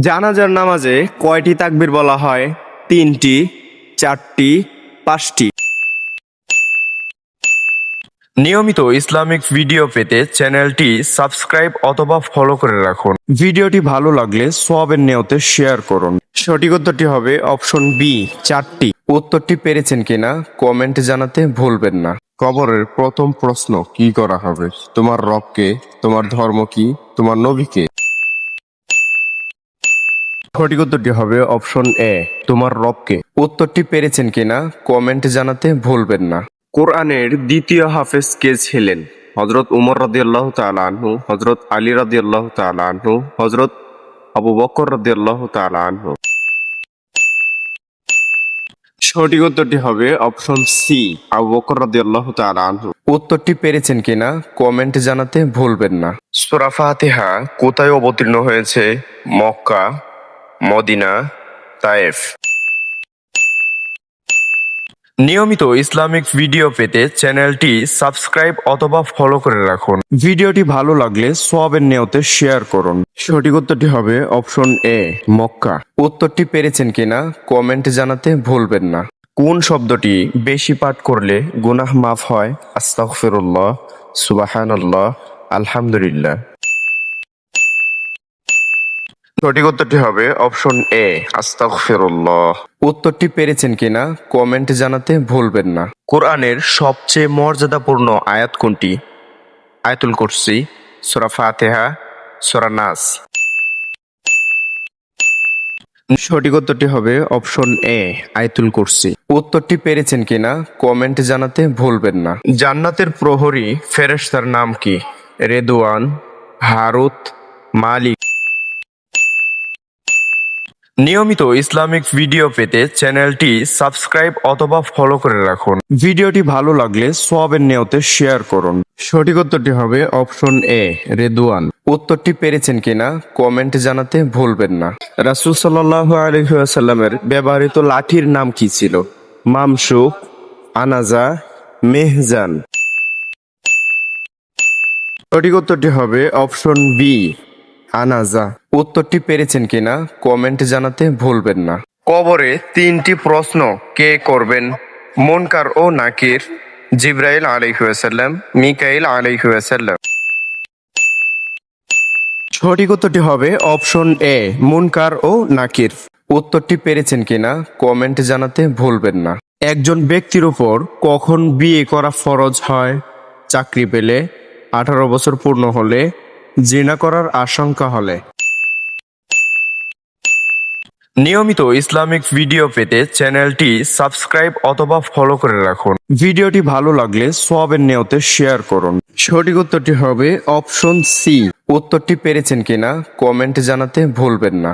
জানাজার নামাজে কয়টি তাকবীর বলা হয়? 3টি, 4টি, 5টি। নিয়মিত ইসলামিক ভিডিও পেতে চ্যানেলটি সাবস্ক্রাইব অথবা ফলো করে রাখুন। ভিডিওটি ভালো লাগলে সওয়াবের নিয়তে শেয়ার করুন। সঠিক উত্তরটি হবে অপশন বি, 4টি। উত্তরটি পেরেছেন কিনা কমেন্টে জানাতে ভুলবেন না। কবরের প্রথম প্রশ্ন কি করা হবে? তোমার রবকে, তোমার ধর্ম কি, তোমার নবীকে? সঠিক উত্তরটি হবে অপশন এ, তোমার রবকে। উত্তরটি পেরেছেন কিনা কমেন্টে জানাতে ভুলবেন না। কোরআনের দ্বিতীয় হাফেজ কে ছিলেন? হযরত উমর রাদিয়াল্লাহু তাআলা আনহু, হযরত আলী রাদিয়াল্লাহু তাআলা আনহু, হযরত আবু বকর রাদিয়াল্লাহু তাআলা আনহু। সঠিক উত্তরটি হবে অপশন সি, আবু বকর রাদিয়াল্লাহু তাআলা আনহু। উত্তরটি পেরেছেন কিনা কমেন্টে জানাতে ভুলবেন না। সূরা ফাতিহা কোথায় অবতীর্ণ হয়েছে? মক্কা, মদিনা, তায়েফ। নিয়মিত ইসলামিক ভিডিও পেতে চ্যানেলটি সাবস্ক্রাইব অথবা ফলো করে রাখুন। ভিডিওটি ভালো লাগলে সওয়াবের নিয়তে শেয়ার করুন। সঠিক উত্তরটি হবে অপশন এ, মক্কা। উত্তরটি পেরেছেন কিনা কমেন্টে জানাতে ভুলবেন না। কোন শব্দটি বেশি পাঠ করলে গুনাহ মাফ হয়? আস্তাগফিরুল্লাহ, সুবহানাল্লাহ, আলহামদুলিল্লাহ। সঠিক উত্তরটি হবে অপশন এ, আস্তাগফিরুল্লাহ। উত্তরটি পেরেছেন কিনা কমেন্টে জানাতে ভুলবেন না। কোরআনের সবচেয়ে মর্যাদাপূর্ণ আয়াত কোনটি? আয়াতুল কুরসি, সূরা ফাতিহা, সূরা নাস। সঠিক উত্তরটি হবে অপশন এ, আয়াতুল কুরসি। উত্তরটি পেরেছেন কিনা কমেন্টে জানাতে ভুলবেন না। জান্নাতের প্রহরী ফেরেশতার নাম কি? রেদওয়ান, হারুত, মালিক। নিয়মিত ইসলামিক ভিডিও পেতে চ্যানেলটি সাবস্ক্রাইব অথবা ফলো করে রাখুন। ভিডিওটি ভালো লাগলে সওয়াবের নিয়তে শেয়ার করুন। সঠিক উত্তরটি হবে অপশন এ, রেদওয়ান। উত্তরটি পেরেছেন কিনা কমেন্টে জানাতে ভুলবেন না। রাসূল সাল্লাল্লাহু আলাইহি ওয়াসাল্লামের ব্যবহৃত লাঠির নাম কি ছিল? মামসুক, আনাজা, মেহজান। সঠিক উত্তরটি হবে অপশন বি, আনাজা। উত্তরটি পেরেছেন কিনা কমেন্টে জানাতে ভুলবেন না। কবরে 3টি প্রশ্ন কে করবেন? মুনকার ও নাকির, জিবরাইল আলাইহিস সালাম, মিকাইল আলাইহিস সালাম। সঠিক উত্তরটি হবে অপশন এ, মুনকার ও নাকির। উত্তরটি পেরেছেন কিনা কমেন্টে জানাতে ভুলবেন না। একজন ব্যক্তির উপর কখন বিয়ে করা ফরজ হয়? চাকরি পেলে, 18 বছর পূর্ণ হলে, জিনা করার আশঙ্কা হলে। নিয়মিত ইসলামিক ভিডিও পেতে চ্যানেলটি সাবস্ক্রাইব অথবা ফলো করে রাখুন। ভিডিওটি ভালো লাগলে সওয়াবের নিয়তে শেয়ার করুন। সঠিক উত্তরটি হবে অপশন সি। উত্তরটি পেরেছেন কিনা কমেন্টে জানাতে ভুলবেন না।